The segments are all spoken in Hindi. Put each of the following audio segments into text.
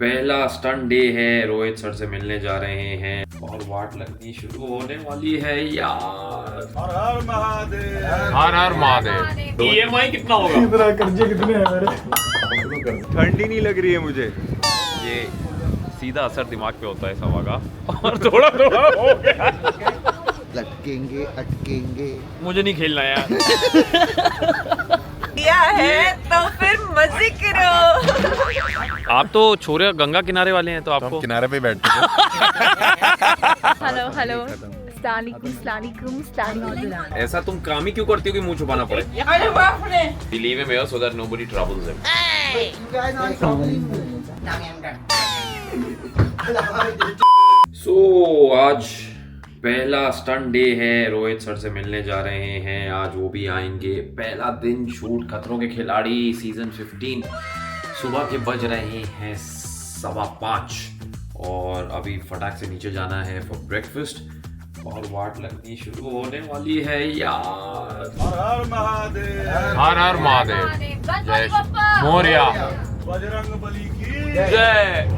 पहला स्टंट डे है, रोहित सर से मिलने जा रहे हैं और वाट लगनी शुरू होने वाली है यार। हर हर महादेव। हर हर महादेव। EMI कितना होगा? इतना कर्जे कितने हैं मेरे? ठंडी नहीं लग रही है मुझे। ये सीधा असर दिमाग पे होता है इस हवा का और थोड़ा थोड़ा हो गया। लटकेंगे अटकेंगे। मुझे नहीं खेलना यार। किया है तो फिर मजे करो। आप तो छोरे गंगा किनारे वाले हैं तो आपको किनारे पे बैठते हैं। हेलो हेलो अस्सलामुअलैकुम। ऐसा तुम काम ही क्यों करती हो कि मुंह छुपाना पड़े? अरे बाप रे। Believe him here so that nobody troubles him. So आज पहला स्टंट डे है, रोहित सर से मिलने जा रहे हैं, आज वो भी आएंगे। पहला दिन शूट खतरों के खिलाड़ी सीजन 15। सुबह के बज रहे हैं 5:15 और अभी फटाक से नीचे जाना है फॉर ब्रेकफास्ट और वाट लगनी शुरू होने वाली है यार। हर हर महादेव। हर हर महादेव। जय मोरिया। बजरंग बली की जय।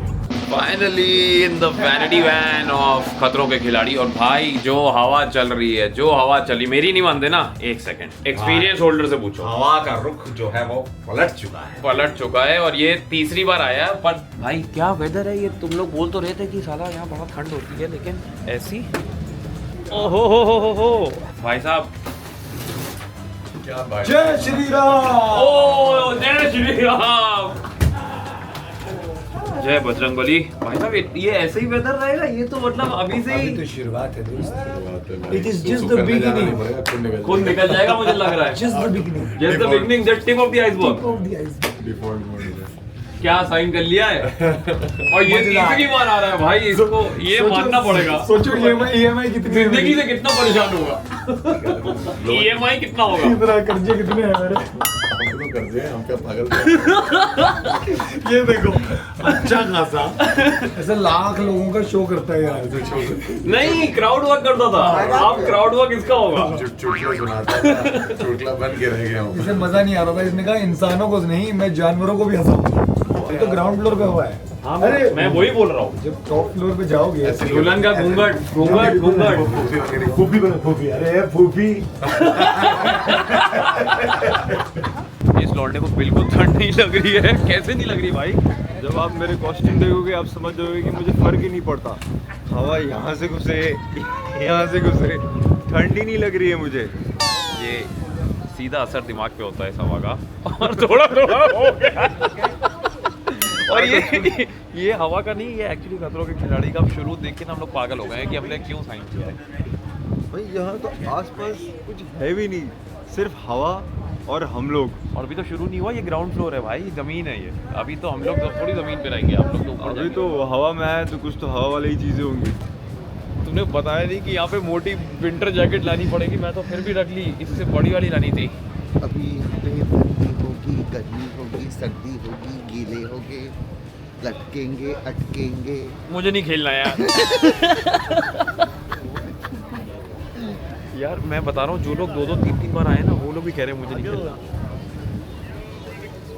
Finally in the vanity van of Khatron के खिलाड़ी। और भाई जो हवा चल रही है, जो हवा चली, मेरी नहीं मानते ना, एक सेकंड एक्सपीरियंस होल्डर से पूछो। हवा का रुख जो है वो पलट चुका है और ये तीसरी बार आया है। पर भाई क्या वेदर है ये, तुम लोग बोल तो रहे थे कि साला यहाँ बहुत ठंड होती है, लेकिन ऐसी ओहो हो भाई साहब। क्या बात। जय श्री राम। ओ जय श्री राम। जय बजरंगबली। भाई साहब ये ऐसे ही वेदर रहेगा? ये तो मतलब अभी से ही तो शुरुआत है दोस्त। It is just the beginning. खून निकल जाएगा मुझे लग रहा है। Just the beginning. Just the beginning, just tip of the iceberg. Of the iceberg. क्या साइन कर लिया है? और ये तीसरी बार आ रहा है भाई, इसको ये मानना पड़ेगा। सोचो EMI कितनी जिंदगी से कितना परेशान होगा। EMI कितना होगा? इतना कर्जे कितने हैं मेरे? हम क्या पागल? ये देखो अच्छा खासा ऐसा लाख लोगों का शो करता है यार। नहीं, क्राउड वर्क करता था। अब क्राउड वर्क इसका होगा। चुटकुला सुनाता था, चुटकुला बन के रह गया हूँ। इसे मजा नहीं आ रहा था, इसने कहा इंसानों को नहीं, मैं जानवरों को भी हंसाऊंगा। ये तो ग्राउंड फ्लोर पे हुआ है। हाँ, मैं वही बोल रहा हूँ। जब टॉप फ्लोर पे जाओगे दुल्हन का घूंघट घूंघट घूंघट। फूफी अरे फूफी। इस लौंडे को बिल्कुल ठंड नहीं लग रही है। कैसे नहीं लग रही भाई? जब आप मेरे कॉस्ट्यूम देखोगे आप समझ जाओगे कि मुझे फर्क ही नहीं पड़ता। हवा यहाँ से घुसे, यहाँ से घुसे, ठंडी नहीं लग रही है मुझे। ये सीधा असर दिमाग पे होता है इस हवा का और थोड़ा थोड़ा हो गया। और ये हवा का नहीं, ये एक्चुअली खतरों के खिलाड़ी का शुरू देख के ना हम लोग पागल हो गए हैं कि हमने क्यों साइन किया है। भाई यहाँ तो आसपास कुछ है भी नहीं, सिर्फ हवा और हम लोग। और अभी तो शुरू नहीं हुआ, ये ग्राउंड फ्लोर है भाई, जमीन है ये। अभी तो हम लोग तो थोड़ी जमीन पे रहेंगे, आप लोग तो ऊपर अभी जाएंगे। तो हवा में आया तो कुछ तो हवा वाली ही चीज़ें होंगी। तुमने बताया नहीं कि यहाँ पे मोटी विंटर जैकेट लानी पड़ेगी, मैं तो फिर भी रख ली, इससे बड़ी वाली लानी थी। अभी यहाँ पे ठंडी होगी, गर्मी होगी, सर्दी होगी, गीले होगे, लटकेंगे अटकेंगे। मुझे नहीं खेलना यार। यार मैं बता रहा हूँ, जो लोग 2-2, 3-3 बार आए ना, वो लोग भी कह रहे हैं मुझे नहीं खेलना।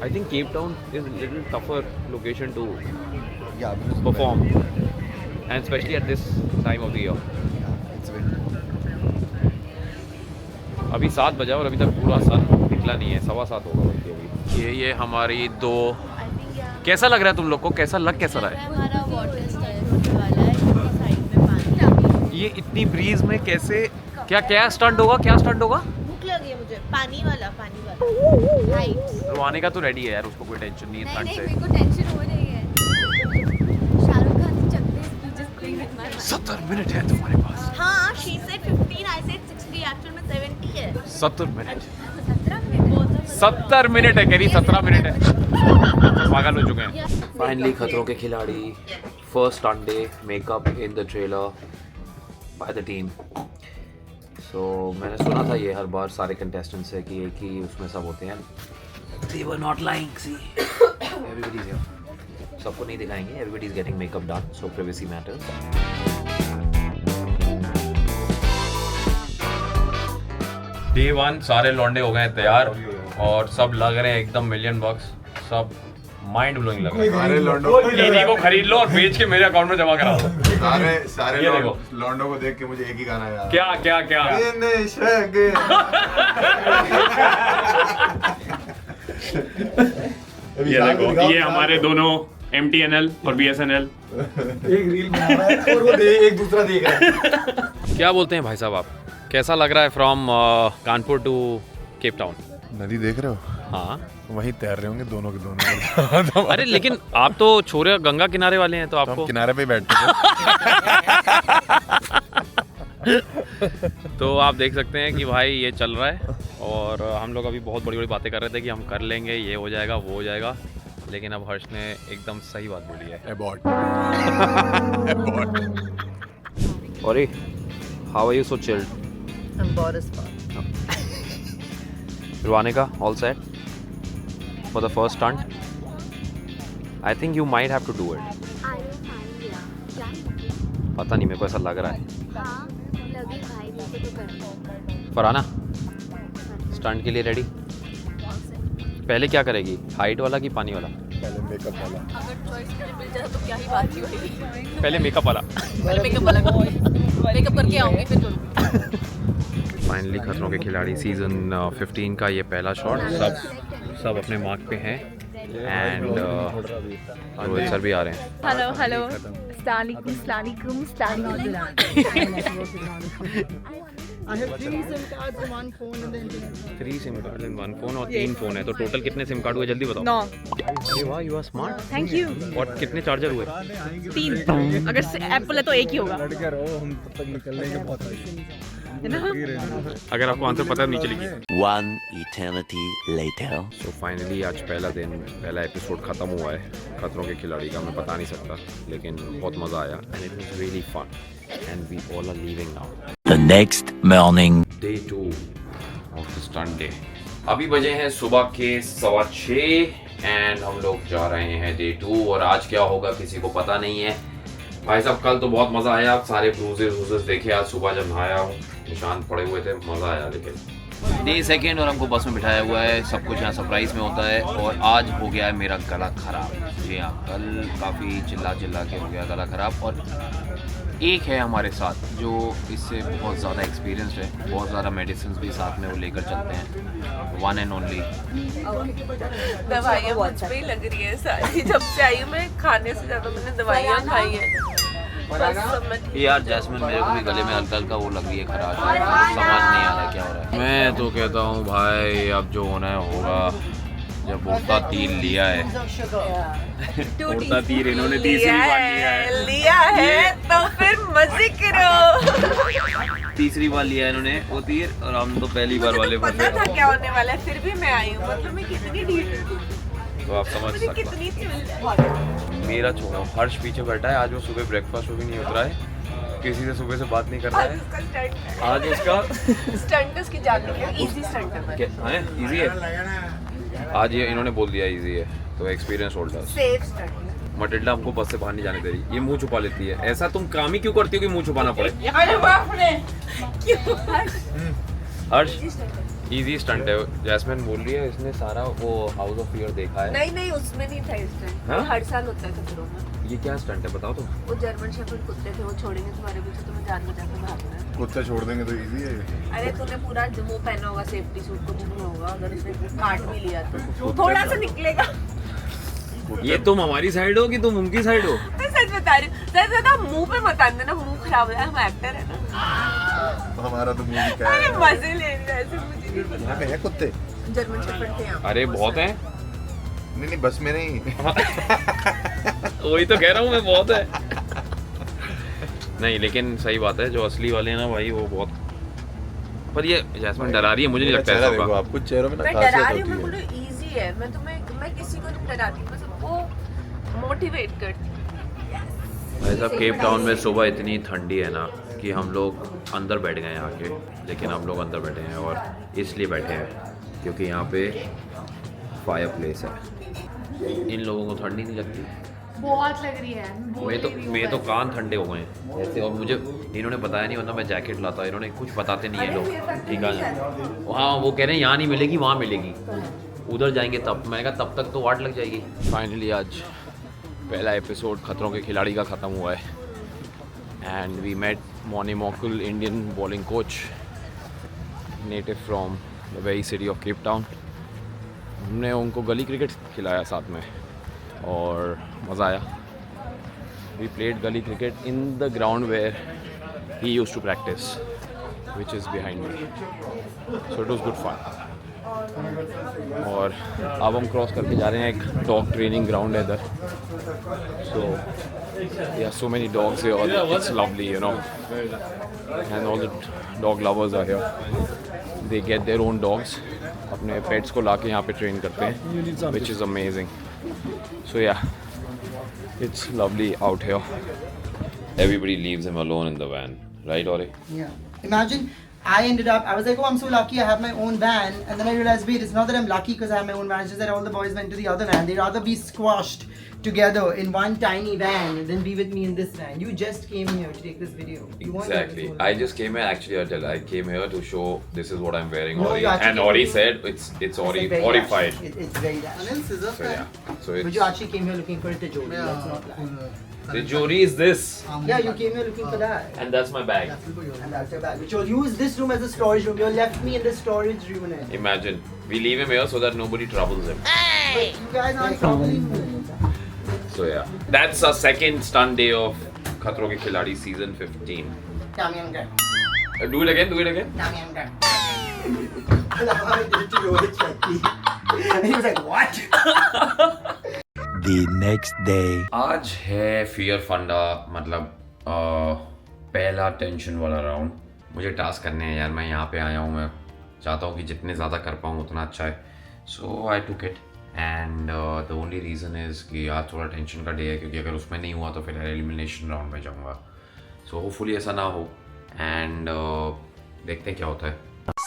I think Cape Town is little tougher location to perform and specially at this time of the year. अभी 7 बजा और अभी तक पूरा सन निकला नहीं है, 7:15 होगा बल्कि अभी। ये हमारी 2। कैसा लग रहा है तुम लोग को? कैसा रहा है? हमारा वाटर स्टाइल होने वाला है, इसकी साइड में पानी। ये इतनी ब्रीज में कैसे? क्या स्टंट होगा? भूख लगी है मुझे, पानी वाला हाइट्स। रुआने का तो रेडी है यार, उसको कोई टेंशन नहीं है ठंड नहीं, से। मेरे को टेंशन हो रही है। शाहरुख खान चकते speeches please it my 70 minute है तुम्हारे पास। हाँ, she said 15, I said 60, actual में 70 है। 70 मिनट। 17 मिनट। 70 मिनट है, कह रही 17 मिनट है। पागल हो चुके हैं। फाइनली खतरों के Khiladi first stunt day, makeup in the trailer by the team. So मैंने सुना था ये हर बार सारे कंटेस्टेंट्स है कि एक ही उसमें सब होते हैं। They were not lying, see. Everybody's here. सबको नहीं दिखाएंगे, everybody's getting makeup done, so privacy matters. Day 1 सारे लौंडे हो गए तैयार और सब लग रहे हैं एकदम $1,000,000, सब माइंड ब्लोइंग लग रहा सारे लॉन्डो है। ईदी को खरीद लो और बेच के मेरे अकाउंट में जमा कराओ। सारे ये देखो। लॉन्डो को देख के मुझे एक ही गाना याद क्या क्या क्या ये देखो, ये हमारे दोनों MTNL और BSNL। एक रील बना रहा है और वो एक दूसरा देख रहा है। क्या बोलते हैं भाई साहब आप, कैसा लग रहा है from Kanpur to Cape Town? नदी देख रहे हो? हाँ वहीं तैर रहे होंगे दोनों के दोनों। अरे लेकिन आप तो छोरे गंगा किनारे वाले हैं तो हम आपको किनारे पे बैठते थे। तो आप देख सकते हैं कि भाई ये चल रहा है और हम लोग अभी बहुत बड़ी बड़ी बातें कर रहे थे कि हम कर लेंगे, ये हो जाएगा वो हो जाएगा, लेकिन अब हर्ष ने एकदम सही बात बोली है। Abort. अरे how are you so chilled? Ruanika all set for the first stunt? I think you might have to do it. पता नहीं, मेरे को ऐसा लग रहा है। हाँ लगी भाई, मुझे तो करना। फरहाना स्टंट के लिए रेडी? पहले क्या करेगी, हाइट वाला कि पानी वाला? पहले मेकअप वाला। अगर चॉइस मिल जाए तो क्या ही बात ही होगी। पहले मेकअप वाला। पहले मेकअप वाला मेकअप करके आऊंगी फिर करूंगी। फाइनली खतरों के खिलाड़ी सीजन 15 का ये पहला शॉट। सब अपने मार्क पे हैं एंड रोहित सर भी आ रहे हैं। Hello hello I have 3 SIM cards in one phone and the internet. 3 SIM card in 1 phone और 3 फोन है, तो टोटल कितने सिम कार्ड हुए जल्दी बताओ। 9। अरे वाह, you are smart. Thank you. और कितने चार्जर हुए? 3। अगर एप्पल है तो एक ही होगा। है ना? अगर आपको आंसर पता है नीचे लिखिए। One eternity later. तो फाइनली आज पहला दिन, पहला एपिसोड खत्म हुआ है खतरों के खिलाड़ी का। मैं बता नहीं सकता, लेकिन बहुत मज़ा आया and it was really fun and we all are leaving now. The next morning. Day 2 of the stunt day. अभी बजे हैं सुबह के 6:15 एंड हम लोग जा रहे हैं डे 2। और आज क्या होगा किसी को पता नहीं है। भाई साहब कल तो बहुत मज़ा आया, सारे ब्रूजेस देखे। आज सुबह जब नहाया हूँ, निशान पड़े हुए थे, मज़ा आया। लेकिन डे 2 और हमको बस में बिठाया हुआ है। सब कुछ यहाँ सरप्राइज में होता है और आज हो गया है मेरा गला ख़राब। जी हाँ, कल काफ़ी चिल्ला के हो गया गला ख़राब। और एक है हमारे साथ जो इससे बहुत ज़्यादा एक्सपीरियंस्ड है, बहुत ज़्यादा मेडिसिन भी साथ में वो लेकर चलते हैं। वन एंड ओनली दवाइयाँ मुझ पे ही लग रही है सारी। जब से आई हूँ मैं, खाने से ज़्यादा मैंने दवाइयाँ खाई हैं। यार जैस्मिन, मेरे को भी गले में हल्का हल्का वो लग रही है खराश, समझ नहीं आ रहा क्या हो रहा है। मैं तो कहता हूँ भाई अब जो होना है होगा। जब उड़ता तीर लिया है उड़ता तीर इन्होंने तीसरी बार लिया है तो फिर मजे करो। तीसरी बार लिया है इन्होंने वो तीर, और हम तो पहली बार वाले मुझे तो पता था क्या होने वाला है, फिर भी मैं आई हूँ। मतलब मैं कितनी ढीठ हूँ, तो आप समझ मुझे सकते कितनी थी। मेरा छोड़ा हर्ष पीछे बैठा है। आज वो सुबह ब्रेकफास्ट भी नहीं उतरा है, किसी से सुबह से बात नहीं कर रहा है। आज उसका स्टंट उसकी जानने के इजी स्टंट है। इजी है। आज ये इन्होंने बोल दिया इजी है, तो experience holder. Safe stunt. Matilda हमको बस से बाहर नहीं जाने दे रही, ये मुंह छुपा लेती है। ऐसा तुम काम ही क्यों करती हो कि मुंह छुपाना पड़े? अरे बाप रे, हर्ष इजी स्टंट है। जैस्मिन बोल रही है इसने सारा वो हाउस ऑफ फियर देखा है। नहीं उसमें नहीं था स्टंट। हाँ? हर साल होता है खतरों में। ये क्या स्टंट है बताओ तो। वो जर्मन शेफर्ड कुत्ते थे, वो छोड़ेंगे तुम्हारे पीछे, तुम्हें जान बचा के भागना है। कुत्ते छोड़ देंगे तो इजी है। अरे तूने पूरा वो पहना होगा, सेफ्टी सूट कुछ नहीं होगा। अगर उसने काट भी लिया तो थोड़ा सा निकलेगा। ये तुम हमारी साइड हो कि तुम उनकी साइड हो? मैं सच बता रही हूँ। सच बता, मुंह पे मत आने देना, मुंह खराब हो जाए। हम एक्टर है ना। हमारा तो मूवी क्या अरे है। मजे ले रहे ऐसे, मुझे नहीं पता। यहाँ पे है कुत्ते? जर्मन शेफर्ड थे यहाँ। अरे बहुत हैं। नहीं बस में नहीं। वही तो कह रहा हूँ मैं, बहुत है। नहीं लेकिन सही बात है, जो असली वाले हैं ना भाई वो बहुत। पर ये जैस्मिन डरा रही है, मुझे नहीं लगता है देखो आप कुछ चेहरों में ना मैं डरा खासियत रही हूँ, मैं होती बोलूँ है। इजी है। मैं किसी को नहीं डराती, मैं सबको मोटिवेट करती हूँ। भाई साहब केप टाउन में सुबह इतनी ठंडी है ना कि हम लोग अंदर बैठ गए हैं आके। लेकिन हम लोग अंदर बैठे हैं और इसलिए बैठे हैं क्योंकि यहाँ पे फायर प्लेस है। इन लोगों को ठंडी नहीं लगती? बहुत लग रही है। मेरे तो कान ठंडे हो गए हैं ऐसे। और मुझे इन्होंने बताया नहीं, वरना मैं जैकेट लाता। इन्होंने कुछ बताते नहीं है लोग, ठीक है। हाँ वो कह रहे हैं यहाँ नहीं मिलेगी, वहाँ मिलेगी। उधर जाएंगे तब। मैंने कहा तब तक तो वाट लग जाएगी। फाइनली आज पहला एपिसोड खतरों के खिलाड़ी का ख़त्म हुआ है एंड वी मेट मॉनी Morkel, Indian bowling coach, native from the very city of Cape Town. हमने उनको गली क्रिकेट खिलाया साथ में और मज़ा आया। We played gully cricket in the ground where he used to practise which is behind me, so it was good fun. और अब हम क्रॉस करके जा रहे हैं एक डॉग ट्रेनिंग ग्राउंड है इधर, so yeah, so many dogs here, it's lovely, you know, and all the dog lovers are here. They get their own dogs, अपने पेट्स को लाके यहाँ पे ट्रेन करते हैं, which is amazing. So yeah, it's lovely out here. Everybody leaves him alone in the van, right, Ori? Yeah. Imagine I was like, oh, I'm so lucky I have my own van. And then I realized, wait, it's not that I'm lucky because I have my own van. It's just that all the boys went to the other van. They'd rather be squashed together in one tiny van than be with me in this van. You just came here to take this video. You want Exactly. I just came here actually. I came here to show this is what I'm wearing. No, Ori. you actually And came Ori here- said it's Ori very horrified. dash. It's very dash. So yeah. So But it's you actually came here looking for a Tijoli. That's not that. the Jori is this, Yeah, you came here looking for that. and that's my bag. And that's your bag. Which will use this room as a storage room. You left me in the storage unit. Imagine we leave him here so that nobody troubles him. But you guys aren't properly moving. So yeah, that's our second stunt day of Khatron Ke Khiladi season 15. Tammy, I'm done. Do it again. Do it again. Tammy, I'm done. I love how I did it to Rohit Shetty. And he was like, what? The next day. आज है फियर फंडा, मतलब पहला टेंशन वाला राउंड। मुझे टास्क करने हैं यार, मैं यहाँ पे आया हूँ, मैं चाहता हूँ कि जितने ज़्यादा कर पाऊँ उतना अच्छा है। So I took it and the only reason is कि आज थोड़ा टेंशन का डे है, क्योंकि अगर उसमें नहीं हुआ तो फिर एलिमिनेशन राउंड में जाऊँगा। सो होपफुली ऐसा ना हो एंड देखते हैं क्या होता है।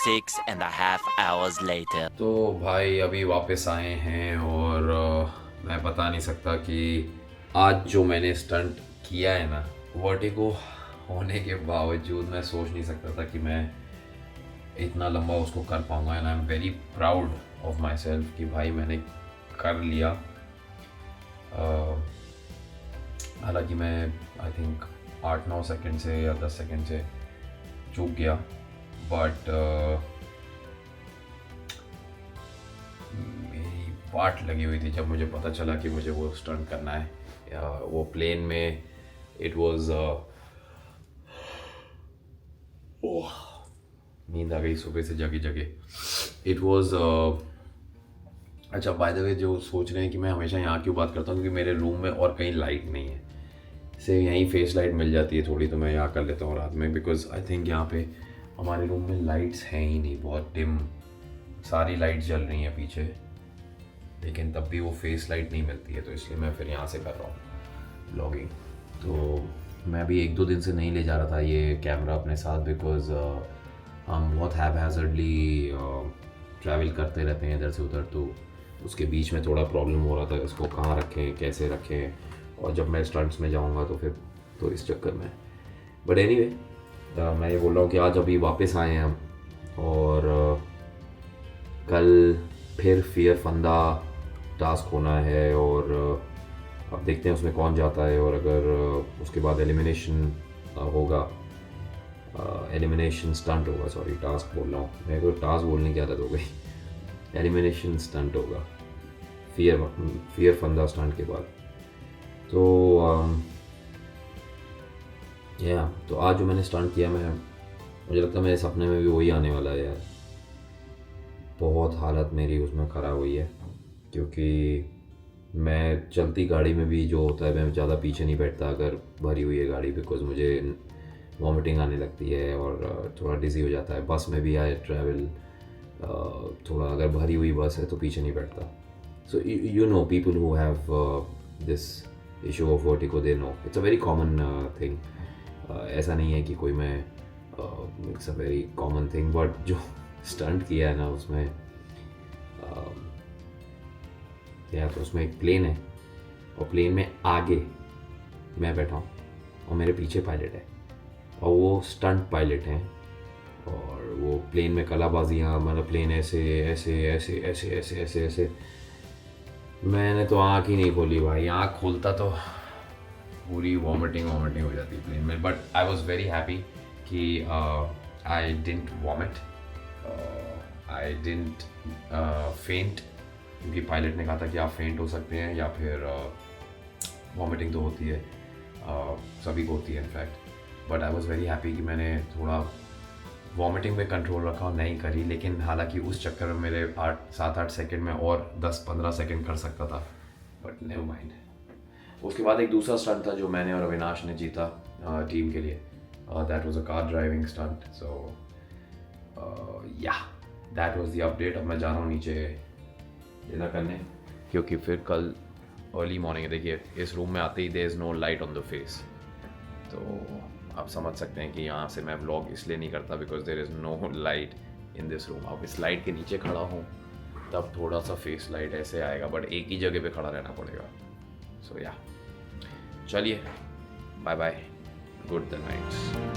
6.5 hours later. तो भाई अभी वापस आए हैं और मैं बता नहीं सकता कि आज जो मैंने स्टंट किया है ना, वर्टिगो होने के बावजूद मैं सोच नहीं सकता था कि मैं इतना लंबा उसको कर पाऊँगा। And I am very proud of my self कि भाई मैंने कर लिया। हालांकि मैं आई थिंक 8-9 सेकंड से या 10 सेकंड से चूक गया, बट मेरी वाट लगी हुई थी जब मुझे पता चला कि मुझे वो स्टंट करना है। वो प्लेन में इट वाज नींद आ गई सुबह से जगी जगे। इट वाज अच्छा, बाय द वे जो सोच रहे हैं कि मैं हमेशा यहाँ क्यों बात करता हूँ, क्योंकि मेरे रूम में और कहीं लाइट नहीं है, से यहीं फेस लाइट मिल जाती है थोड़ी, तो मैं यहाँ कर लेता हूँ रात में। बिकॉज आई थिंक यहाँ पे हमारे रूम में लाइट्स हैं ही नहीं, बहुत डिम सारी लाइट्स जल रही हैं पीछे, लेकिन तब भी वो फेस लाइट नहीं मिलती है, तो इसलिए मैं फिर यहाँ से कर रहा हूँ ब्लॉगिंग। तो मैं अभी 1-2 दिन से नहीं ले जा रहा था ये कैमरा अपने साथ, बिकॉज हम बहुत हैज़र्डली ट्रैवल करते रहते हैं इधर से उधर, तो उसके बीच में थोड़ा प्रॉब्लम हो रहा था इसको कहाँ रखें, कैसे रखें, और जब मैं स्टंट्स में जाऊँगा तो फिर तो इस चक्कर में। बट एनीवे मैं ये बोल रहा हूँ कि आज अभी वापस आए हैं हम, और कल फिर फियर फंदा टास्क होना है, और अब देखते हैं उसमें कौन जाता है। और अगर उसके बाद एलिमिनेशन होगा, एलिमिनेशन स्टंट होगा, सॉरी टास्क बोल रहा हूँ, मेरे को टास्क बोलने की आदत हो गई, एलिमिनेशन स्टंट होगा फियर फंदा स्टंट के बाद। तो तो आज जो मैंने स्टंट किया, मुझे लगता है मेरे सपने में भी वही आने वाला है यार। बहुत हालत मेरी उसमें ख़राब हुई है, क्योंकि मैं चलती गाड़ी में भी जो होता है, मैं ज़्यादा पीछे नहीं बैठता अगर भरी हुई है गाड़ी, बिकॉज मुझे वॉमिटिंग आने लगती है और थोड़ा डिज़ी हो जाता है। बस में भी आई ट्रैवल, थोड़ा अगर भरी हुई बस है तो पीछे नहीं बैठता। So you know people who have this issue of vertigo, they know it's a very common thing. ऐसा नहीं है कि कोई मैं it's a very common thing, but जो स्टंट किया है ना उसमें या तो उसमें एक प्लेन है, और प्लेन में आगे मैं बैठा हूँ और मेरे पीछे पायलट है, और वो स्टंट पायलट हैं, और वो प्लेन में कलाबाजियाँ, मतलब प्लेन ऐसे ऐसे ऐसे ऐसे ऐसे ऐसे ऐसे, मैंने तो आँख ही नहीं खोली भाई, आँख खोलता तो पूरी वॉमिटिंग हो जाती प्लेन में। But I was very happy कि I didn't vomit, I didn't faint, क्योंकि पायलट ने कहा था कि आप फेंट हो सकते हैं या फिर वॉमिटिंग तो होती है, सभी को होती है in fact. But I was very happy कि मैंने थोड़ा वॉमिटिंग पे कंट्रोल रखा और नहीं करी, लेकिन हालांकि उस चक्कर में मेरे 7-8 सेकंड में और 10-15 सेकंड कर सकता था, बट नेवर माइंड। उसके बाद एक दूसरा स्टंट था जो मैंने और अविनाश ने जीता टीम के लिए, that was a car driving stunt. So yeah that was the update. अब मैं जा रहा हूँ नीचे डिनर करने, क्योंकि फिर कल अर्ली मॉर्निंग है। देखिए इस रूम में आते ही there is no light on the face, तो आप समझ सकते हैं कि यहाँ से मैं व्लॉग इसलिए नहीं करता because there is no light in this room. अब इस लाइट के नीचे खड़ा हूँ तब थोड़ा सा फेस लाइट ऐसे आएगा, बट एक ही जगह पे खड़ा रहना पड़ेगा। सो या चलिए, bye bye, good the nights.